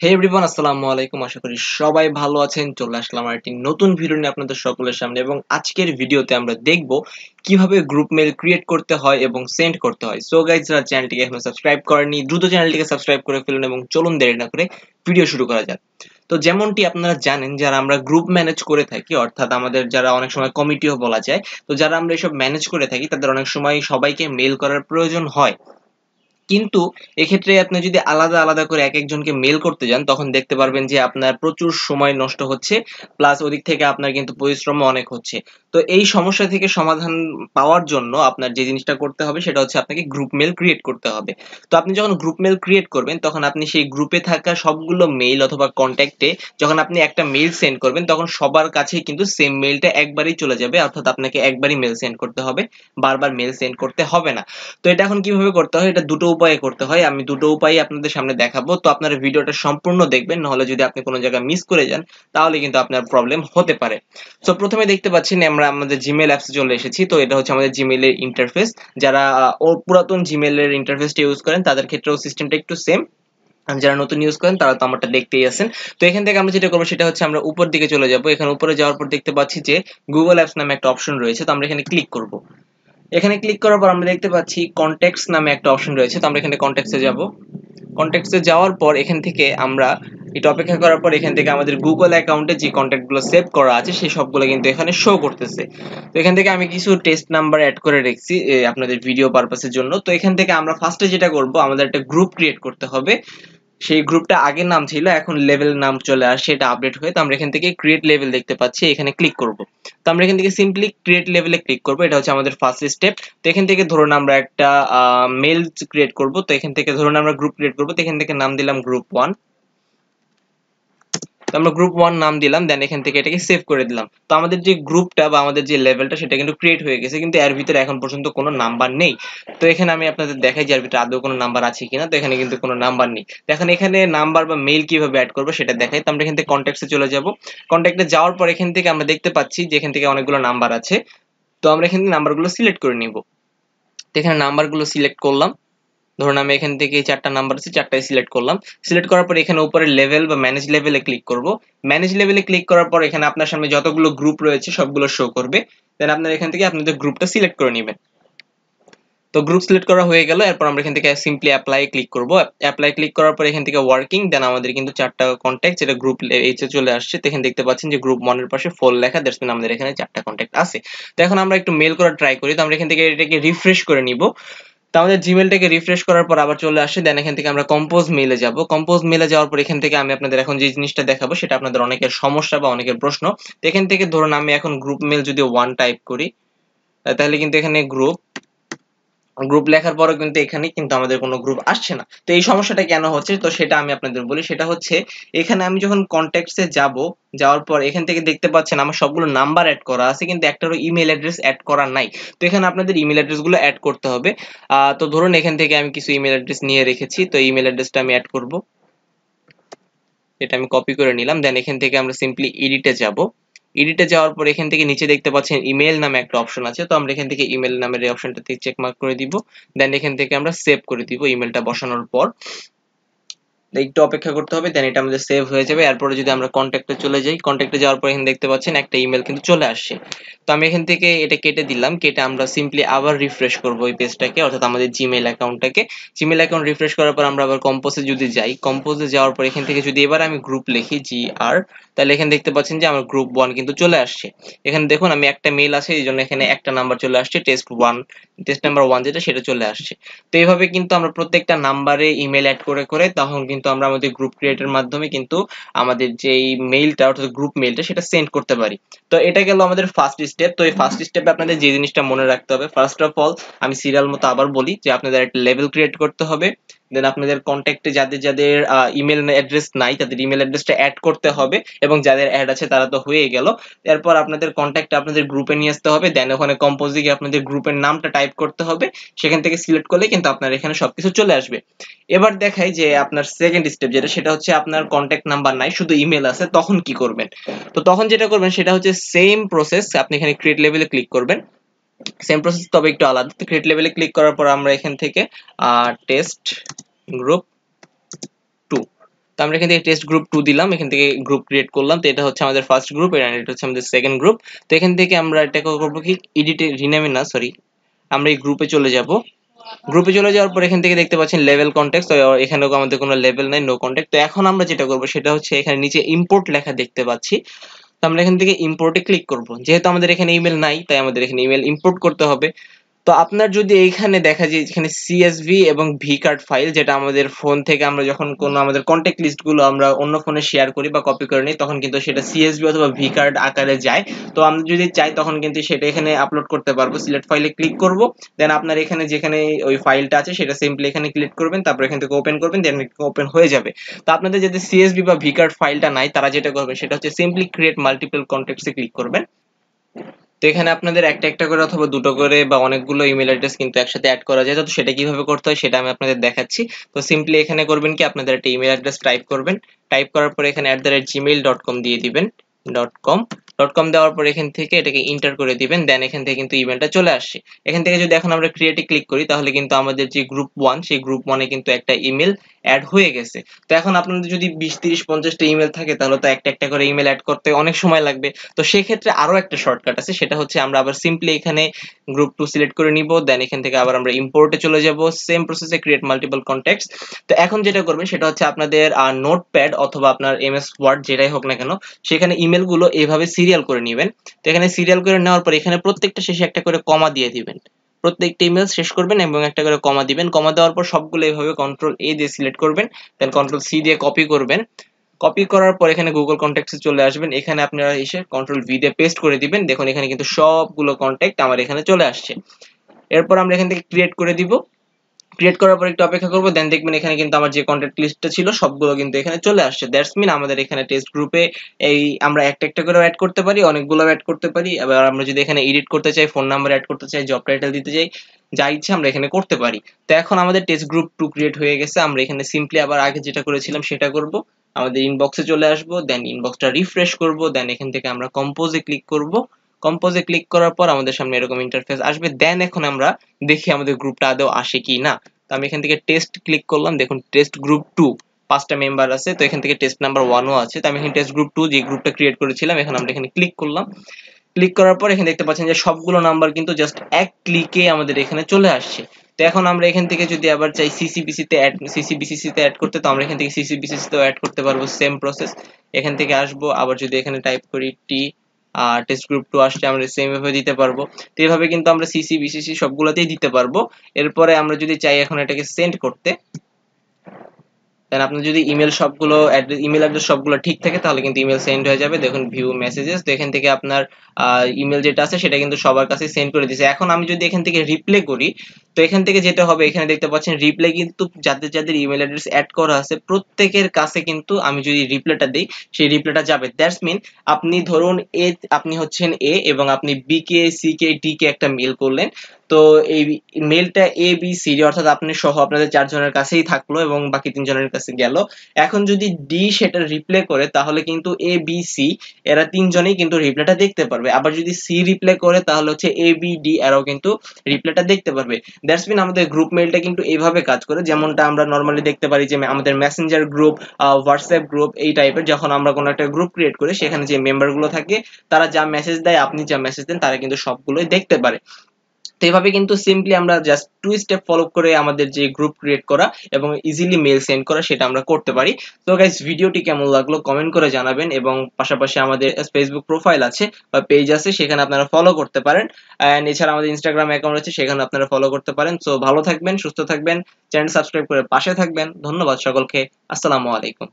হে everyone, আসসালামু আলাইকুম। আশা করি সবাই ভালো আছেন। চলে আসলাম আরেকটি নতুন ভিডিও নিয়ে আপনাদের সকলের সামনে, এবং আজকের ভিডিওতে আমরা দেখব কিভাবে গ্রুপ মেল ক্রিয়েট করতে হয় এবং সেন্ড করতে হয়। সো গাইজ, যারা চ্যানেলটিকে এখনো সাবস্ক্রাইব করেননি, দ্রুত চ্যানেলটিকে সাবস্ক্রাইব করে ফেলুন এবং চলুন দেরি না করে ভিডিও শুরু করা যাক। তো যেমনটি আপনারা জানেন, যারা আমরা গ্রুপ ম্যানেজ করে থাকি, অর্থাৎ আমাদের যারা অনেক সময় কমিটিও বলা যায়, তো যারা আমরা এসব ম্যানেজ করে থাকি তাদের অনেক সময় সবাইকে মেল করার প্রয়োজন হয়। কিন্তু এক্ষেত্রে আপনি যদি আলাদা আলাদা করে এক একজনকে মেল করতে যান, তখন দেখতে পারবেন যে আপনার প্রচুর সময় নষ্ট হচ্ছে, প্লাস ওদিক থেকে আপনার কিন্তু পরিশ্রম অনেক হচ্ছে। তো এই সমস্যা থেকে সমাধান পাওয়ার জন্য আপনার যে জিনিসটা করতে হবে সেটা হচ্ছে আপনাকে গ্রুপ মেল ক্রিয়েট করতে হবে। তো আপনি যখন গ্রুপ মেল ক্রিয়েট করবেন, তখন আপনি সেই গ্রুপে থাকা সবগুলো মেইল অথবা কন্ট্যাক্টে যখন আপনি একটা মেইল সেন্ড করবেন, তখন সবার কাছেই কিন্তু সেম মেইলটা একবারই চলে যাবে, অর্থাৎ আপনাকে একবারই মেল সেন্ড করতে হবে, বারবার মেল সেন্ড করতে হবে না। তো এটা এখন কিভাবে করতে হয়, এটা দুটো উপায়ে করতে হয়। আমি দুটো উপায় আপনাদের সামনে দেখাবো, তো আপনারা ভিডিওটা সম্পূর্ণ দেখবেন, নাহলে যদি আপনি কোনো জায়গায় মিস করে যান তাহলে কিন্তু আপনার প্রবলেম হতে পারে। সো প্রথমে দেখতে পাচ্ছেন আমরা আমাদের জিমেল অ্যাপসে চলে এসেছি। তো এটা হচ্ছে আমাদের জিমেলের ইন্টারফেস। যারা ও পুরাতন জিমেলের ইন্টারফেসটা ইউজ করেন তাদের ক্ষেত্রেও সিস্টেমটা একটু সেম, আর যারা নতুন ইউজ করেন তারা তো আমারটা দেখতেই আছেন। তো এখান থেকে আমরা যেটা করবো সেটা হচ্ছে আমরা উপর দিকে চলে যাব। এখানে উপরে যাওয়ার পর দেখতে পাচ্ছি যে গুগল অ্যাপস নামে একটা অপশন রয়েছে, তো আমরা এখানে ক্লিক করব। এখানে ক্লিক করার পর আমরা দেখতে পাচ্ছি কন্ট্যাক্টস নামে একটা অপশন রয়েছে, তো আমরা এখানে কন্ট্যাক্টসে যাব। কন্ট্যাক্টসে যাওয়ার পর এখান থেকে আমরা একটু অপেক্ষা করার পর এখান থেকে আমাদের গুগল অ্যাকাউন্টে যে কন্ট্যাক্টগুলো সেভ করা আছে সেই সবগুলো কিন্তু এখানে শো করতেছে। তো এখান থেকে আমি কিছু টেস্ট নাম্বার অ্যাড করে রেখেছি আপনাদের ভিডিও পারপাসের জন্য। তো এখান থেকে আমরা ফার্স্টে যেটা করব, আমাদের একটা গ্রুপ ক্রিয়েট করতে হবে। সেই গ্রুপটা আগের নাম ছিল, এখন লেভেল নাম চলে আসছে, এটা আপডেট হয়ে। তো আমরা এখান থেকে ক্রিয়েট লেভেল দেখতে পাচ্ছি, এখানে ক্লিক করব। তো আমরা এখান থেকে সিম্পলি ক্রিয়েট লেভেলে ক্লিক করব, এটা হচ্ছে আমাদের ফার্স্ট স্টেপ। তো এখান থেকে ধরুন আমরা একটা মেল ক্রিয়েট করব। তো এখান থেকে ধরুন আমরা গ্রুপ ক্রিয়েট করব, তো এখান থেকে নাম দিলাম গ্রুপ 1। তো আমরা গ্রুপ 1 নাম দিলাম, দেন এখান থেকে এটাকে সেভ করে দিলাম। তো আমাদের যে গ্রুপটা বা আমাদের যে লেভেলটা সেটা কিন্তু ক্রিয়েট হয়ে গেছে, কিন্তু এর ভিতরে এখন পর্যন্ত কোনো নাম্বার নেই। তো এখানে আমি আপনাদের দেখাই যে এর ভিতরে আদৌ কোনো নাম্বার আছে কিনা। তো এখানে কিন্তু কোনো নাম্বার নেই। তো এখন এখানে নাম্বার বা মেইল কিভাবে অ্যাড করবো সেটা দেখাই। তো আমরা এখান থেকে কন্ট্যাক্টসে চলে যাব। কন্ট্যাক্টে যাওয়ার পর এখান থেকে আমরা দেখতে পাচ্ছি যে এখান থেকে অনেকগুলো নাম্বার আছে। তো আমরা এখান থেকে নাম্বারগুলো সিলেক্ট করে নিব। তো এখানে নাম্বারগুলো সিলেক্ট করলাম। ধরুন আমি এখান থেকে চারটা নাম্বার আছে, চারটাই সিলেক্ট করলাম। সিলেক্ট করার পর এখানে উপরে লেভেল বা ম্যানেজ লেভেলে ক্লিক করব। ম্যানেজ লেভেলে ক্লিক করার পর এখানে আপনার সামনে যতগুলো গ্রুপ রয়েছে সবগুলো শো করবে। দেন আপনারা এখান থেকে আপনাদের গ্রুপটা সিলেক্ট করে নেবেন। তো গ্রুপ সিলেক্ট করা হয়ে গেল। এরপর আমরা এখান থেকে সিম্পলি অ্যাপ্লাই ক্লিক করব। অ্যাপ্লাই ক্লিক করার পর এখান থেকে ওয়ার্কিং, দেন আমাদের কিন্তু চারটা কন্ট্যাক্ট যেটা গ্রুপ এইচে চলে আসছে। তো এখানে দেখতে পাচ্ছেন যে গ্রুপ 1 এর পাশে ফোল লেখা, দ্যাটস মিন আমাদের এখানে চারটা কন্ট্যাক্ট আছে। তো এখন আমরা একটু মেল করা ট্রাই করি। তো আমরা এখান থেকে এটাকে রিফ্রেশ করে নিব। তো আমাদের জিমেলটাকে রিফ্রেশ করার পর আবার চলে আসে, দেন এখান থেকে আমরা কম্পোজ মেইলে যাব। কম্পোজ মেইলে যাওয়ার পর এখান থেকে আমি আপনাদের এখন যে জিনিসটা দেখাবো সেটা আপনাদের অনেকের সমস্যা বা অনেকের প্রশ্ন। তো এখান থেকে ধরুন আমি এখন গ্রুপ মেইল যদি 1 টাইপ করি, তাহলে কিন্তু এখানে গ্রুপ গ্রুপ লেখার পরে কিন্তু এখানে কিন্তু আমাদের কোনো গ্রুপ আসছে না। তো এই সমস্যাটা কেন হচ্ছে, তো সেটা আমি আপনাদের বলি। সেটা হচ্ছে এখানে আমি যখন কন্ট্যাক্টসে যাব, যাওয়ার পর এখান থেকে দেখতে পাচ্ছেন আমার সবগুলো নাম্বার অ্যাড করা আছে, কিন্তু একটারও ইমেল অ্যাড্রেস অ্যাড করা নাই। তো এখানে আপনাদের ইমেল অ্যাড্রেস গুলো অ্যাড করতে হবে। তো ধরুন এখান থেকে আমি কিছু ইমেল অ্যাড্রেস নিয়ে রেখেছি, তো ইমেল অ্যাড্রেসটা আমি অ্যাড করব। এটা আমি কপি করে নিলাম। দেন এখান থেকে আমরা সিম্পলি এডিটে যাব। এডিটে যাওয়ার পর এখান থেকে নিচে দেখতে পাচ্ছেন ইমেল নামে একটা অপশন আছে, তো আমরা এখান থেকে ইমেল নামের এই অপশনটাতে চেক মার্ক করে দিব। দেন এখান থেকে আমরা সেভ করে দিব ইমেলটা বসানোর পর। একটু অপেক্ষা করতে হবে, দেন এটা আমাদের সেভ হয়ে যাবে। এরপরে যদি আমরা কন্ট্যাক্টে চলে যাই, কন্ট্যাক্টে যাওয়ার পর এখানে দেখতে পাচ্ছেন একটা ইমেল কিন্তু চলে আসছে। তো আমি এখান থেকে এটা কেটে দিলাম। কেটে আমরা সিম্পলি আবার রিফ্রেশ করব এই পেজটাকে, অর্থাৎ আমাদের জিমেইল অ্যাকাউন্টটাকে। জিমেইল অ্যাকাউন্ট রিফ্রেশ করার পর আমরা আবার কম্পোজে যদি যাই, কম্পোজে যাওয়ার পর এখান থেকে যদি এবার আমি গ্রুপ লিখি GR, তাহলে এখানে দেখতে পাচ্ছেন যে আমার গ্রুপ 1 কিন্তু চলে আসছে। এখানে দেখুন আমি একটা মেইল আছে, এই জন্য এখানে একটা নাম্বার চলে আসছে, টেস্ট নাম্বার 1 যেটা সেটা চলে আসছে। তো এইভাবে কিন্তু আমরা প্রত্যেকটা নাম্বারে ইমেল অ্যাড করে করে তখন কিন্তু আমরা আমাদের গ্রুপ ক্রিয়েটের মাধ্যমে কিন্তু আমাদের যেই মেইলটা অর্থাৎ গ্রুপ মেইলটা সেটা সেন্ড করতে পারি। তো এটা গেল আমাদের ফার্স্ট স্টেপ। তো এই ফার্স্ট স্টেপে আপনাদের যে জিনিসটা মনে রাখতে হবে, ফার্স্ট অফ অল আমি সিরিয়াল মতো আবার বলি যে আপনাদের একটা লেভেল ক্রিয়েট করতে হবে। দেন আপনাদের কন্ট্যাক্টে যাদের যাদের ইমেল অ্যাড্রেস নাই তাদের ইমেল অ্যাড্রেসটা অ্যাড করতে হবে, এবং যাদের অ্যাড আছে তারা তো হয়ে গেল। এরপর আপনাদের কন্ট্যাক্ট আপনাদের গ্রুপে নিয়ে আসতে হবে। দেন ওখানে কম্পোজে গিয়ে আপনাদের গ্রুপের নামটা টাইপ করতে হবে। সেখান থেকে সিলেক্ট করলে কিন্তু আপনার এখানে সবকিছু চলে আসবে। এবার দেখাই যে আপনার সেকেন্ড স্টেপ যেটা, সেটা হচ্ছে আপনার কন্ট্যাক্ট নাম্বার নাই, শুধু ইমেল আছে, তখন কি করবেন। তো তখন যেটা করবেন সেটা হচ্ছে সেম প্রসেস। আপনি এখানে ক্রিয়েট লেভেলে ক্লিক করবেন, সেম প্রসেস তবে একটু আলাদা। তো ক্রিয়েট লেভেলে ক্লিক করার পর আমরা এখান থেকে টেস্ট গ্রুপ 2 তো আমরা এখান থেকে টেস্ট গ্রুপ 2 দিলাম, এখান থেকে গ্রুপ ক্রিয়েট করলাম। তো এটা হচ্ছে আমাদের ফার্স্ট গ্রুপ আর এটা হচ্ছে আমাদের সেকেন্ড গ্রুপ। তো এখান থেকে আমরা এটাকে করব কি এডিটে রিনেমে না সরি, আমরা এই গ্রুপে চলে যাব। গ্রুপে চলে যাওয়ার পর এখান থেকে দেখতে পাচ্ছেন লেভেল কনটেক্সট, তো এখানেও আমাদের কোনো লেভেল নাই, নো কন্টেক্ট। তো এখন আমরা যেটা করব সেটা হচ্ছে এখানে নিচে ইম্পোর্ট লেখা দেখতে পাচ্ছি, তো আমরা এখান থেকে ইম্পোর্টে ক্লিক করব। যেহেতু আমাদের এখানে ইমেল নাই তাই আমাদের এখানে ইমেল ইম্পোর্ট করতে হবে। তো আপনার যদি এইখানে দেখা যায় এখানে সিএসভি এবং ভি কার্ড ফাইল, যেটা আমাদের ফোন থেকে আমরা যখন কোনো আমাদের কন্ট্যাক্ট লিস্ট গুলো আমরা অন্য ফোনে শেয়ার করি বা কপি করে নিই তখন কিন্তু সেটা সিএসভি অথবা ভি কার্ড আকারে যায়। তো আমরা যদি চাই তখন কিন্তু সেটা এখানে আপলোড করতে পারবো। সিলেক্ট ফাইলে ক্লিক করব, দেন আপনার এখানে যেখানে ওই ফাইলটা আছে সেটা সিম্পলি এখানে ক্লিক করবেন, তারপর এখান থেকে ওপেন করবেন, দেন ওপেন হয়ে যাবে। তো আপনাদের যদি সিএসভি বা ভি কার্ড ফাইলটা নাই তারা যেটা করবে সেটা হচ্ছে সিম্পলি ক্রিয়েট মাল্টিপল কন্ট্যাক্টসে ক্লিক করবেন। তো এখানে আপনাদের একটা একটা করে অথবা দুটো করে বা অনেকগুলো ইমেল অ্যাড্রেস কিন্তু একসাথে অ্যাড করা যায়। তো সেটা কিভাবে করতে হয় সেটা আমি আপনাদের দেখাচ্ছি। তো সিম্পলি এখানে করবেন কি আপনাদের একটা ইমেল অ্যাড্রেস টাইপ করবেন, টাইপ করার পর এখানে @gmail.com দিয়ে দিবেন, .com দেওয়ার পর এখান থেকে এটাকে এন্টার করে দিবেন, দেন এখান থেকে কিন্তু ইমেলটা চলে আসছে। এখান থেকে যদি এখন আমরা ক্রিয়েটে ক্লিক করি তাহলে কিন্তু আমাদের যে গ্রুপ 1 সেই গ্রুপ 1 এ কিন্তু একটা ইমেল অ্যাড হয়ে গেছে। তো এখন আপনাদের যদি 20 30 50টা ইমেল থাকে তাহলে তো একটা একটা করে ইমেল অ্যাড করতে অনেক সময় লাগবে। তো সেই ক্ষেত্রে আরো একটা শর্টকাট আছে, সেটা হচ্ছে আমরা আবার সিম্পলি এখানে গ্রুপ 2 সিলেক্ট করে নিব, দেন এখান থেকে আবার আমরা ইম্পোর্টে চলে যাব, সেম প্রসেসে ক্রিয়েট মাল্টিপল কন্ট্যাক্টস। তো এখন যেটা করবেন সেটা হচ্ছে আপনাদের নোটপ্যাড অথবা আপনার এমএস ওয়ার্ড যেটাই হোক না কেন সেখানে ইমেল গুলো এইভাবে সিরিয়াল করে নেবেন। তো এখানে সিরিয়াল করে নেওয়ার পর এখানে প্রত্যেকটা শেষে একটা করে কমা দিয়ে দিবেন, প্রত্যেকটা ইমেল শেষ করবেন এবং একটা করে কমা দিবেন। কমা দেওয়ার পর সবগুলো এইভাবে কন্ট্রোল এ দিয়ে সিলেক্ট করবেন, দেন কন্ট্রোল সি দিয়ে কপি করবেন। কপি করার পর এখানে গুগল কন্ট্যাক্টসে চলে আসবেন, এখানে আপনারা এসে কন্ট্রোল ভি দিয়ে পেস্ট করে দিবেন। দেখুন এখানে কিন্তু সবগুলো কন্ট্যাক্ট আমার এখানে চলে আসছে। এরপর আমরা এখান থেকে ক্রিয়েট করে দিব, ক্রিয়েট করার পর একটু অপেক্ষা করব, দেন দেখবেন এখানে কিন্তু আমার যে কন্ট্যাক্ট লিস্টটা ছিল সবগুলো কিন্তু এখানে চলে আসছে। দ্যাটস মিন আমাদের এখানে টেস্ট গ্রুপে এই আমরা একটা একটা করে অ্যাড করতে পারি, অনেকগুলো অ্যাড করতে পারি। এবার আমরা যদি এখানে এডিট করতে চাই, ফোন নাম্বার অ্যাড করতে চাই, জব টাইটেল দিতে চাই, যা ইচ্ছা আমরা এখানে করতে পারি। তো এখন আমাদের টেস্ট গ্রুপ 2 ক্রিয়েট হয়ে গেছে। আমরা এখানে সিম্পলি আবার আগে যেটা করেছিলাম সেটা করব, আমাদের ইনবক্সে চলে আসব, দেন ইনবক্সটা রিফ্রেশ করব, দেন এখান থেকে আমরা কম্পোজে ক্লিক করব। কম্পোজে ক্লিক করার পর আমাদের সামনে এরকম ইন্টারফেস আসবে, দেন এখন আমরা দেখি আমাদের গ্রুপটা আদৌ আসে কি না। তো আমি এখান থেকে টেস্ট ক্লিক করলাম, দেখুন টেস্ট গ্রুপ 2 5টা মেম্বার আছে, তো এখান থেকে টেস্ট নাম্বার 1 ও আছে। তো আমি এখানে টেস্ট গ্রুপ 2 যে গ্রুপটা ক্রিয়েট করেছিলাম এখন আমরা এখানে ক্লিক করলাম। ক্লিক করার পর এখানে দেখতে পাচ্ছেন যে সবগুলো নাম্বার কিন্তু জাস্ট এক ক্লিকে আমাদের এখানে চলে আসছে। তো এখন আমরা এখান থেকে যদি আবার চাই সিসিবিসি তে অ্যাড করতে, তো আমরা এখান থেকে সিসিবিসি তেও অ্যাড করতে পারবো, সেম প্রসেস। এখান থেকে আসবো, আবার যদি এখানে টাইপ করি টি টেস্ট গ্রুপ 2 আসলে আমরা সেম ভাবে দিতে পারবো। তো এইভাবে কিন্তু আমরা সিসিবিসি সবগুলোতেই দিতে পারবো। এরপরে আমরা যদি চাই এখন এটাকে সেন্ড করতে, দেন আপনার যদি ইমেল অ্যাড্রেস সবগুলো ঠিক থাকে তাহলে কিন্তু ইমেল সেন্ড হয়ে যাবে। দেখুন ভিউ মেসেজেস, তো এখান থেকে আপনার ইমেল যেটা আছে সেটা কিন্তু সবার কাছে সেন্ড করে দিয়েছে। এখন আমি যদি এখান থেকে রিপ্লে করি, তো এখান থেকে যেটা হবে এখানে দেখতে পাচ্ছেন রিপ্লে কিন্তু যাদের যাদের ইমেল অ্যাড্রেস অ্যাড করা আছে প্রত্যেকের কাছে কিন্তু আমি যদি রিপ্লেটা দিই সেই রিপ্লেটা যাবে। দ্যাটস মিন আপনি ধরুন আপনি হচ্ছেন এ এবং আপনি B K C K D কে একটা মেল করলেন, তো এই মেলটা এ বি সি ডি অর্থাৎ আপনি সহ আপনাদের 4 জনের কাছেই থাকলো এবং বাকি 3 জনের কাছে গেল। এখন যদি ডি সেটা রিপ্লে করে তাহলে কিন্তু এ বি সি এরা 3 জনেই কিন্তু রিপ্লেটা দেখতে পারবে। আবার যদি সি রিপ্লে করে তাহলে হচ্ছে এ বি ডি এরাও কিন্তু রিপ্লেটা দেখতে পারবে। দ্যাটস মিন আমাদের গ্রুপ মেইলটা কিন্তু এইভাবে কাজ করে, যেমনটা আমরা নরমালি দেখতে পারি যে আমাদের মেসেঞ্জার গ্রুপ, হোয়াটসঅ্যাপ গ্রুপ এই টাইপের যখন আমরা কোনো একটা গ্রুপ ক্রিয়েট করি সেখানে যে মেম্বার গুলো থাকে তারা যা মেসেজ দেয়, আপনি যা মেসেজ দেন তারা কিন্তু সবগুলোই দেখতে পারে। তো এইভাবে কিন্তু সিম্পলি আমরা জাস্ট 2 স্টেপ ফলো করে আমাদের যে গ্রুপ ক্রিয়েট করা এবং ইজিলি মেল সেন্ড করা সেটা আমরা করতে পারি। তো গাইস ভিডিওটি কেমন লাগলো কমেন্ট করে জানাবেন এবং পাশাপাশি আমাদের ফেসবুক প্রোফাইল আছে বা পেজ আছে সেখানে আপনারা ফলো করতে পারেন। এন্ড এছাড়া আমাদের ইনস্টাগ্রাম অ্যাকাউন্ট আছে সেখানে আপনারা ফলো করতে পারেন। সো ভালো থাকবেন, সুস্থ থাকবেন, চ্যানেল সাবস্ক্রাইব করে পাশে থাকবেন। ধন্যবাদ সকলকে, আসসালামু আলাইকুম।